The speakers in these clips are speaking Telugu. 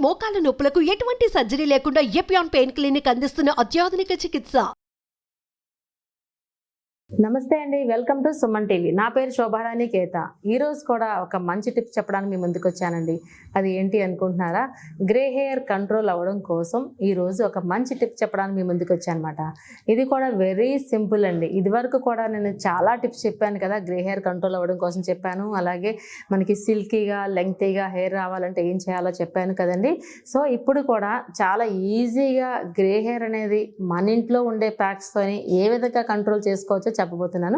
మోకాల నొప్పులకు ఎటువంటి సర్జరీ లేకుండా ఎపియాన్ పెయిన్ క్లినిక్ అందిస్తున్న అత్యాధునిక చికిత్స. నమస్తే అండి, వెల్కమ్ టు సుమన్ టీవీ. నా పేరు శోభారాణి కేత. ఈరోజు కూడా ఒక మంచి టిప్స్ చెప్పడానికి మీ ముందుకు వచ్చానండి. అది ఏంటి అనుకుంటున్నారా? గ్రే హెయిర్ కంట్రోల్ అవ్వడం కోసం ఈరోజు ఒక మంచి టిప్ చెప్పడానికి మీ ముందుకు వచ్చానమాట. ఇది కూడా వెరీ సింపుల్ అండి. ఇదివరకు కూడా నేను చాలా టిప్స్ చెప్పాను కదా, గ్రే హెయిర్ కంట్రోల్ అవ్వడం కోసం చెప్పాను. అలాగే మనకి సిల్కీగా లెంగ్తీగా హెయిర్ రావాలంటే ఏం చేయాలో చెప్పాను కదండి. సో ఇప్పుడు కూడా చాలా ఈజీగా గ్రే హెయిర్ అనేది మన ఇంట్లో ఉండే ప్యాక్స్తోని ఏ విధంగా కంట్రోల్ చేసుకోవచ్చో చెప్పబోతున్నాను.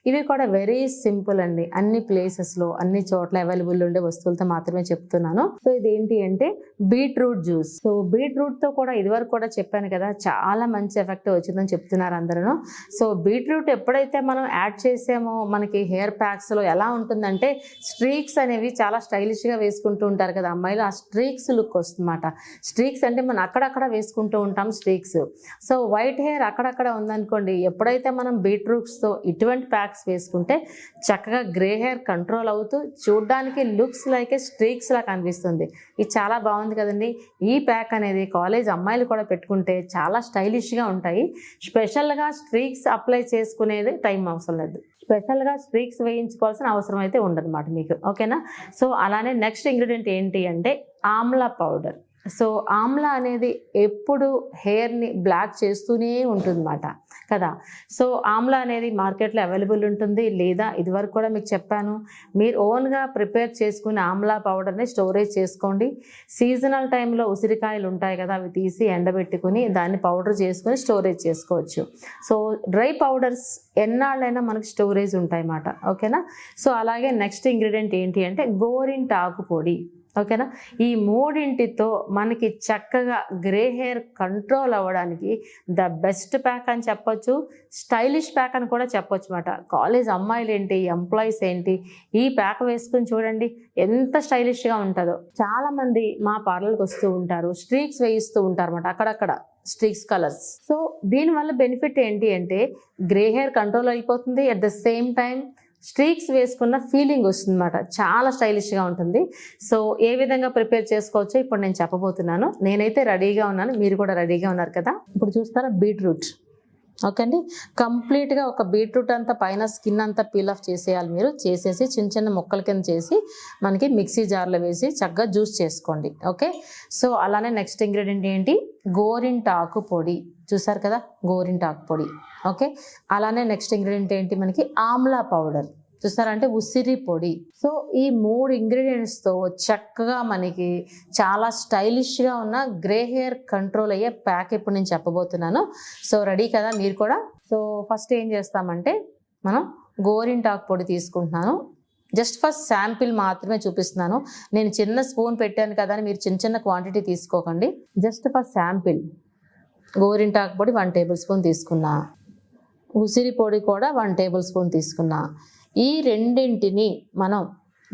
ఇవి కూడా వెరీ సింపుల్ అండి. అన్ని ప్లేసెస్లో అన్ని చోట్ల అవైలబుల్ ఉండే వస్తువులతో మాత్రమే చెప్తున్నాను. సో ఇది ఏంటి అంటే బీట్రూట్ జ్యూస్. సో బీట్రూట్ తో కూడా ఇదివరకు కూడా చెప్పాను కదా, చాలా మంచి ఎఫెక్ట్ వచ్చిందని చెప్తున్నారు అందరూ. సో బీట్రూట్ ఎప్పుడైతే మనం యాడ్ చేసామో మనకి హెయిర్ ప్యాక్స్ లో ఎలా ఉంటుందంటే స్ట్రీక్స్ అనేవి చాలా స్టైలిష్ గా వేసుకుంటూ ఉంటారు కదా అమ్మాయిలు. ఆ స్ట్రీక్స్ లుక్ వస్తుందన్నమాట. స్ట్రీక్స్ అంటే మనం అక్కడక్కడ వేసుకుంటూ ఉంటాం స్ట్రీక్స్. సో వైట్ హెయిర్ అక్కడక్కడ ఉందనుకోండి, ఎప్పుడైతే మనం బీట్రూట్స్తో ఇటువంటి ప్యాక్స్ వేసుకుంటే చక్కగా గ్రే హెయిర్ కంట్రోల్ అవుతూ చూడ్డానికి లుక్స్ లైక్ స్ట్రీక్స్ లా కనిపిస్తుంది. ఇది చాలా బాగుంది కదండి. ఈ ప్యాక్ అనేది కాలేజ్ అమ్మాయిలు కూడా పెట్టుకుంటే చాలా స్టైలిష్గా ఉంటాయి. స్పెషల్గా స్ట్రీక్స్ అప్లై చేసుకునేది టైం అవసరం లేదు. స్పెషల్గా స్ట్రీక్స్ వేయించుకోవాల్సిన అవసరం అయితే ఉండదన్నమాట మీకు. ఓకేనా? సో అలానే నెక్స్ట్ ఇంగ్రీడియంట్ ఏంటి అంటే ఆమ్లా పౌడర్. సో ఆమ్లా అనేది ఎప్పుడు హెయిర్ని బ్లాక్ చేస్తూనే ఉంటుందన్నమాట కదా. సో ఆమ్లా అనేది మార్కెట్లో అవైలబుల్ ఉంటుంది, లేదా ఇదివరకు కూడా మీకు చెప్పాను, మీరు ఓన్గా ప్రిపేర్ చేసుకుని ఆమ్లా పౌడర్ని స్టోరేజ్ చేసుకోండి. సీజనల్ టైంలో ఉసిరికాయలు ఉంటాయి కదా, అవి తీసి ఎండబెట్టుకుని దాన్ని పౌడర్ చేసుకుని స్టోరేజ్ చేసుకోవచ్చు. సో డ్రై పౌడర్స్ ఎన్నాళ్ళైనా మనకి స్టోరేజ్ ఉంటాయి అన్నమాట. ఓకేనా? సో అలాగే నెక్స్ట్ ఇంగ్రీడియంట్ ఏంటి అంటే గోరింటాకు పొడి. ఓకేనా? ఈ మూడింటితో మనకి చక్కగా గ్రే హెయిర్ కంట్రోల్ అవ్వడానికి ద బెస్ట్ ప్యాక్ అని చెప్పొచ్చు, స్టైలిష్ ప్యాక్ అని కూడా చెప్పొచ్చు అన్నమాట. కాలేజ్ అమ్మాయిలు ఏంటి, ఎంప్లాయీస్ ఏంటి, ఈ ప్యాక్ వేసుకుని చూడండి ఎంత స్టైలిష్గా ఉంటుందో. చాలామంది మా పార్లర్కి వస్తూ ఉంటారు, స్ట్రీక్స్ వేయిస్తూ ఉంటారు అన్నమాట అక్కడక్కడ స్ట్రీక్స్ కలర్స్. సో దీనివల్ల బెనిఫిట్ ఏంటి అంటే గ్రే హెయిర్ కంట్రోల్ అయిపోతుంది, at the same time streaks వేసుకున్న ఫీలింగ్ వస్తుంది అన్నమాట. చాలా స్టైలిష్గా ఉంటుంది. సో ఏ విధంగా ప్రిపేర్ చేసుకోవచ్చో ఇప్పుడు నేను చెప్పబోతున్నాను. నేనైతే రెడీగా ఉన్నాను, మీరు కూడా రెడీగా ఉన్నారు కదా. ఇప్పుడు చూస్తారా బీట్రూట్. ఓకే అండి, కంప్లీట్గా ఒక బీట్రూట్ అంతా పైన స్కిన్ అంతా పీల్ ఆఫ్ చేసేయాలి. మీరు చేసేసి చిన్న చిన్న ముక్కల కింద చేసి మనకి మిక్సీ జార్లో వేసి చక్కగా జ్యూస్ చేసుకోండి. ఓకే? సో అలానే నెక్స్ట్ ఇంగ్రీడియంట్ ఏంటి, గోరింటాకు పొడి. చూసారు కదా, గోరింటాకు పొడి. ఓకే? అలానే నెక్స్ట్ ఇంగ్రీడియంట్ ఏంటి మనకి ఆమ్లా పౌడర్. చూస్తారంటే ఉసిరి పొడి. సో ఈ 3 ఇంగ్రీడియంట్స్తో చక్కగా మనకి చాలా స్టైలిష్గా ఉన్న గ్రే హెయిర్ కంట్రోల్ అయ్యే ప్యాక్ ఇప్పుడు నేను చెప్పబోతున్నాను. సో రెడీ కదా మీరు కూడా? సో ఫస్ట్ ఏం చేస్తామంటే మనం గోరింటాకు పొడి తీసుకుంటున్నాను. జస్ట్ ఫస్ట్ శాంపిల్ మాత్రమే చూపిస్తున్నాను. నేను చిన్న స్పూన్ పెట్టాను కదా అని మీరు చిన్న చిన్న క్వాంటిటీ తీసుకోకండి. జస్ట్ ఫస్ట్ శాంపిల్ గోరింటాకు పొడి 1 టేబుల్ స్పూన్ తీసుకున్నా, ఉసిరి పొడి కూడా 1 టేబుల్ స్పూన్ తీసుకున్నా. ఈ రెండింటిని మనం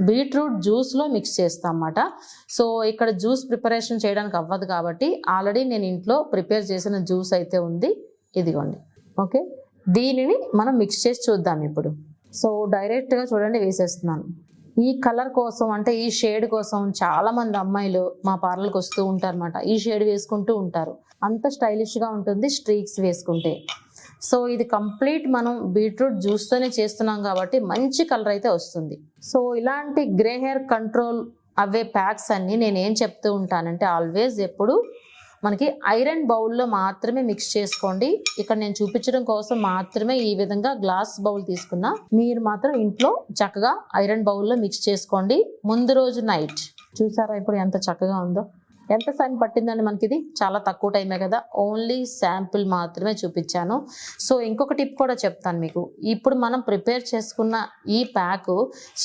బీట్రూట్ జ్యూస్లో మిక్స్ చేస్తాం అన్నమాట. సో ఇక్కడ జ్యూస్ ప్రిపరేషన్ చేయడానికి అవ్వదు కాబట్టి ఆల్రెడీ నేను ఇంట్లో ప్రిపేర్ చేసిన జ్యూస్ అయితే ఉంది, ఇదిగోండి. ఓకే? దీనిని మనం మిక్స్ చేసి చూద్దాం ఇప్పుడు. సో డైరెక్ట్గా చూడండి వేసేస్తున్నాను. ఈ కలర్ కోసం అంటే ఈ షేడ్ కోసం చాలామంది అమ్మాయిలు మా పార్లర్కి వస్తూ ఉంటారు అన్నమాట. ఈ షేడ్ వేసుకుంటూ ఉంటారు, అంత స్టైలిష్గా ఉంటుంది స్ట్రీక్స్ వేసుకుంటే. సో ఇది కంప్లీట్ మనం బీట్రూట్ జ్యూస్తోనే చేస్తున్నాం కాబట్టి మంచి కలర్ అయితే వస్తుంది. సో ఇలాంటి గ్రే హెయిర్ కంట్రోల్ అవే ప్యాక్స్ అన్నీ నేను ఏం చెప్తూ ఉంటానంటే ఆల్వేస్ ఎప్పుడు మనకి ఐరన్ బౌల్లో మాత్రమే మిక్స్ చేసుకోండి. ఇక్కడ నేను చూపించడం కోసం మాత్రమే ఈ విధంగా గ్లాస్ బౌల్ తీసుకున్నా. మీరు మాత్రం ఇంట్లో చక్కగా ఐరన్ బౌల్లో మిక్స్ చేసుకోండి ముందు రోజు నైట్. చూసారా ఇప్పుడు ఎంత చక్కగా ఉందో? ఎంత టైం పట్టిందండి మనకి? ఇది చాలా తక్కువ టైమే కదా, ఓన్లీ శాంపిల్ మాత్రమే చూపించాను. సో ఇంకొక టిప్ కూడా చెప్తాను మీకు. ఇప్పుడు మనం ప్రిపేర్ చేసుకున్న ఈ ప్యాక్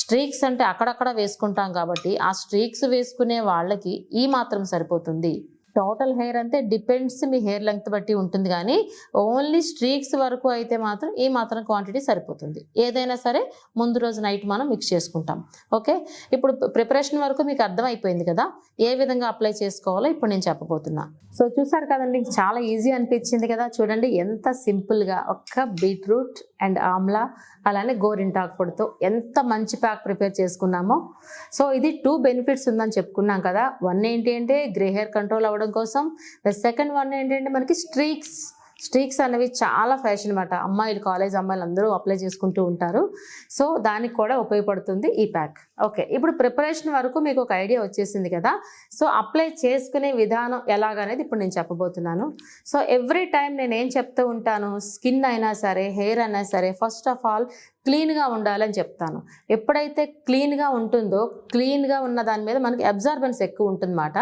స్ట్రీక్స్ అంటే అక్కడక్కడ వేసుకుంటాం కాబట్టి ఆ స్ట్రీక్స్ వేసుకునే వాళ్ళకి ఈ మాత్రం సరిపోతుంది. టోటల్ హెయిర్ అంతే డిపెండ్స్ మీ హెయిర్ లెంగ్త్ బట్టి ఉంటుంది, కానీ ఓన్లీ స్ట్రీక్స్ వరకు అయితే మాత్రం ఈ మాత్రం క్వాంటిటీ సరిపోతుంది. ఏదైనా సరే ముందు రోజు నైట్ మనం మిక్స్ చేసుకుంటాం. ఓకే? ఇప్పుడు ప్రిపరేషన్ వరకు మీకు అర్థమైపోయింది కదా, ఏ విధంగా అప్లై చేసుకోవాలో ఇప్పుడు నేను చెప్పబోతున్నా. సో చూసారు కదండి, చాలా ఈజీ అనిపించింది కదా. చూడండి ఎంత సింపుల్గా ఒక్క బీట్రూట్ అండ్ ఆమ్లా అలానే గోరింటాకు పొడితో ఎంత మంచి ప్యాక్ ప్రిపేర్ చేసుకున్నామో. సో ఇది 2 బెనిఫిట్స్ ఉందని చెప్పుకున్నాం కదా. వన్ ఏంటి అంటే గ్రే హెయిర్ కంట్రోల్ అవ్వడం కోసం, ద సెకండ్ వన్ ఏంటంటే మనకి స్ట్రీక్స్ అనేవి చాలా ఫ్యాషన్ అనమాట. అమ్మాయిలు, కాలేజ్ అమ్మాయిలు అందరూ అప్లై చేసుకుంటూ ఉంటారు. సో దానికి కూడా ఉపయోగపడుతుంది ఈ ప్యాక్. ఓకే, ఇప్పుడు ప్రిపరేషన్ వరకు మీకు ఒక ఐడియా వచ్చేసింది కదా. సో అప్లై చేసుకునే విధానం ఎలాగనేది ఇప్పుడు నేను చెప్పబోతున్నాను. సో ఎవ్రీ టైం నేను ఏం చెప్తూ ఉంటాను, స్కిన్ అయినా సరే, హెయిర్ అయినా సరే, ఫస్ట్ ఆఫ్ ఆల్ క్లీన్గా ఉండాలని చెప్తాను. ఎప్పుడైతే క్లీన్గా ఉంటుందో, క్లీన్గా ఉన్న దాని మీద మనకి అబ్జార్బెన్స్ ఎక్కువ ఉంటుందన్నమాట.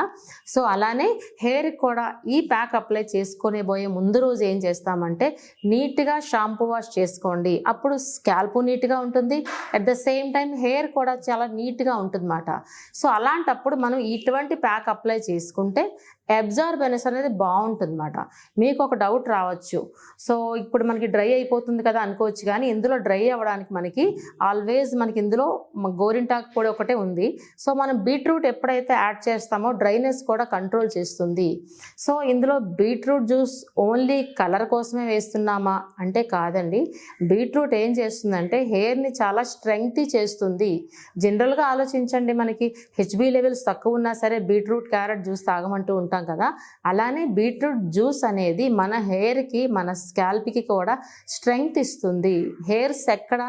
సో అలానే హెయిర్ కూడా ఈ ప్యాక్ అప్లై చేసుకునే పోయే ముందు రోజు ఏం చేస్తామంటే నీట్గా షాంపూ వాష్ చేసుకోండి. అప్పుడు స్కాల్ప్ నీట్గా ఉంటుంది, at the same time hair కూడా చాలా నీట్గా ఉంటుందన్నమాట. సో అలాంటప్పుడు మనం ఇటువంటి ప్యాక్ అప్లై చేసుకుంటే అబ్జార్బెన్స్ అనేది బాగుంటుందన్నమాట. మీకు ఒక డౌట్ రావచ్చు, సో ఇప్పుడు మనకి డ్రై అయిపోతుంది కదా అనుకోవచ్చు, కానీ ఇందులో డ్రై అవ్వడానికి మనకి ఆల్వేస్ మనకి ఇందులో గోరింటాకు పొడి ఒకటే ఉంది. సో మనం బీట్రూట్ ఎప్పుడైతే యాడ్ చేస్తామో డ్రైనెస్ కూడా కంట్రోల్ చేస్తుంది. సో ఇందులో బీట్రూట్ జ్యూస్ ఓన్లీ కలర్ కోసమే వేస్తున్నామా అంటే కాదండి. బీట్రూట్ ఏం చేస్తుందంటే హెయిర్ని చాలా స్ట్రెంగ్త్ చేస్తుంది. జనరల్గా ఆలోచించండి, మనకి హెచ్బి లెవెల్స్ తక్కువ ఉన్నా సరే బీట్రూట్, క్యారెట్ జ్యూస్ తాగమంటూ ఉంటాం కదా. అలానే బీట్రూట్ జ్యూస్ అనేది మన హెయిర్కి, మన స్కాల్ప్కి కూడా స్ట్రెంగ్త్ ఇస్తుంది. హెయిర్స్ ఎక్కడ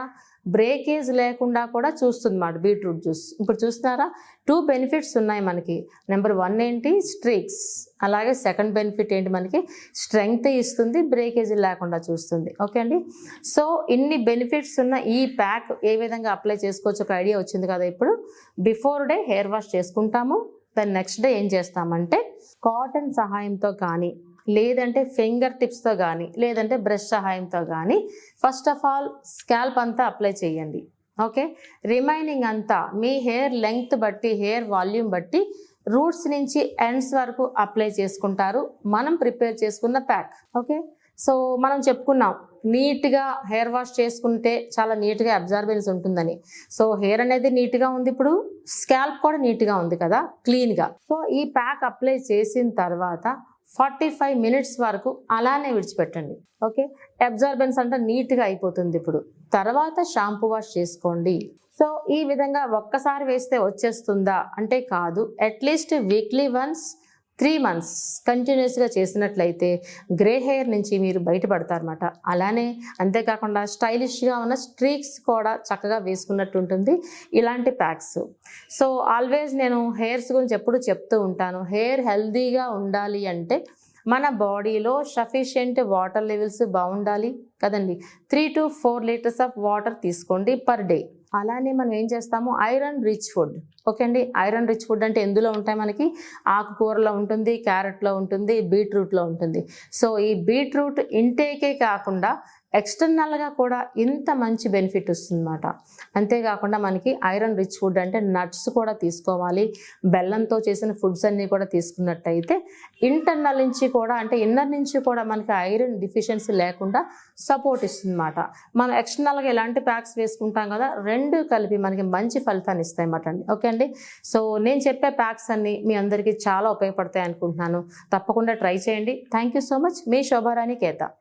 బ్రేకేజ్ లేకుండా కూడా చూస్తుంది అన్నమాట బీట్రూట్ జ్యూస్. ఇప్పుడు చూస్తున్నారా, 2 బెనిఫిట్స్ ఉన్నాయి మనకి. నెంబర్ 1 ఏంటి, స్ట్రీక్స్. అలాగే సెకండ్ బెనిఫిట్ ఏంటి, మనకి స్ట్రెంగ్త్ ఇస్తుంది, బ్రేకేజ్ లేకుండా చూస్తుంది. ఓకే అండి. సో ఇన్ని బెనిఫిట్స్ ఉన్న ఈ ప్యాక్ ఏ విధంగా అప్లై చేసుకోవచ్చు ఒక ఐడియా వచ్చింది కదా. ఇప్పుడు బిఫోర్ డే హెయిర్ వాష్ చేసుకుంటాము. దాని నెక్స్ట్ డే ఏం చేస్తామంటే కాటన్ సహాయంతో కానీ, లేదంటే ఫింగర్ టిప్స్తో కానీ, లేదంటే బ్రష్ సహాయంతో కానీ ఫస్ట్ ఆఫ్ ఆల్ స్కాల్ప్ అంతా అప్లై చేయండి. ఓకే, రిమైనింగ్ అంతా మీ హెయిర్ లెంగ్త్ బట్టి, హెయిర్ వాల్యూమ్ బట్టి రూట్స్ నుంచి ఎండ్స్ వరకు అప్లై చేసుకుంటారు మనం ప్రిపేర్ చేసుకున్న ప్యాక్. ఓకే, సో మనం చెప్పుకున్నాం నీట్గా హెయిర్ వాష్ చేసుకుంటే చాలా నీట్గా అబ్జార్బెన్స్ ఉంటుందని. సో హెయిర్ అనేది నీట్గా ఉంది, ఇప్పుడు స్కాల్ప్ కూడా నీట్గా ఉంది కదా, క్లీన్గా. సో ఈ ప్యాక్ అప్లై చేసిన తర్వాత 45 మినిట్స్ వరకు అలానే విడిచిపెట్టండి. ఓకే, అబ్జార్బెన్స్ అంటే నీట్గా అయిపోతుంది. ఇప్పుడు తర్వాత షాంపూ వాష్ చేసుకోండి. సో ఈ విధంగా ఒక్కసారి వేస్తే వచ్చేస్తుందా అంటే కాదు. అట్లీస్ట్ వీక్లీ వన్స్ 3 months కంటిన్యూస్గా చేసినట్లయితే గ్రే హెయిర్ నుంచి మీరు బయటపడతారన్నమాట. అలానే అంతేకాకుండా స్టైలిష్గా ఉన్న స్ట్రీక్స్ కూడా చక్కగా వేసుకున్నట్టు ఉంటుంది ఇలాంటి ప్యాక్స్. సో ఆల్వేస్ నేను హెయిర్స్ గురించి ఎప్పుడు చెప్తూ ఉంటాను, హెయిర్ హెల్దీగా ఉండాలి అంటే మన బాడీలో సఫిషియెంట్ వాటర్ లెవెల్స్ బాగుండాలి కదండి. 3 to 4 liters ఆఫ్ వాటర్ తీసుకోండి పర్ డే. అలానే మనం ఏం చేస్తాము, ఐరన్ రిచ్ ఫుడ్. ఓకే అండి, ఐరన్ రిచ్ ఫుడ్ అంటే ఎందులో ఉంటాయి మనకి, ఆకుకూరలో ఉంటుంది, క్యారెట్లో ఉంటుంది, బీట్రూట్లో ఉంటుంది. సో ఈ బీట్రూట్ ఇంటేకే కాకుండా ఎక్స్టర్నల్గా కూడా ఇంత మంచి బెనిఫిట్ వస్తుందన్నమాట. అంతేకాకుండా మనకి ఐరన్ రిచ్ ఫుడ్ అంటే నట్స్ కూడా తీసుకోవాలి. బెల్లంతో చేసిన ఫుడ్స్ అన్నీ కూడా తీసుకున్నట్టయితే ఇంటర్నల్ నుంచి కూడా, అంటే ఇన్నర్ నుంచి కూడా మనకి ఐరన్ డిఫిషియన్సీ లేకుండా సపోర్ట్ ఇస్తుందన్నమాట. మనం ఎక్స్టర్నల్గా ఎలాంటి ప్యాక్స్ వేసుకుంటాం కదా, 2 కలిపి మనకి మంచి ఫలితాన్ని ఇస్తాయి అన్నమాట అండి. ఓకే అండి, సో నేను చెప్పే ప్యాక్స్ అన్నీ మీ అందరికీ చాలా ఉపయోగపడతాయి అనుకుంటున్నాను. తప్పకుండా ట్రై చేయండి. Thank you so much. మీ శోభారాణి కేత.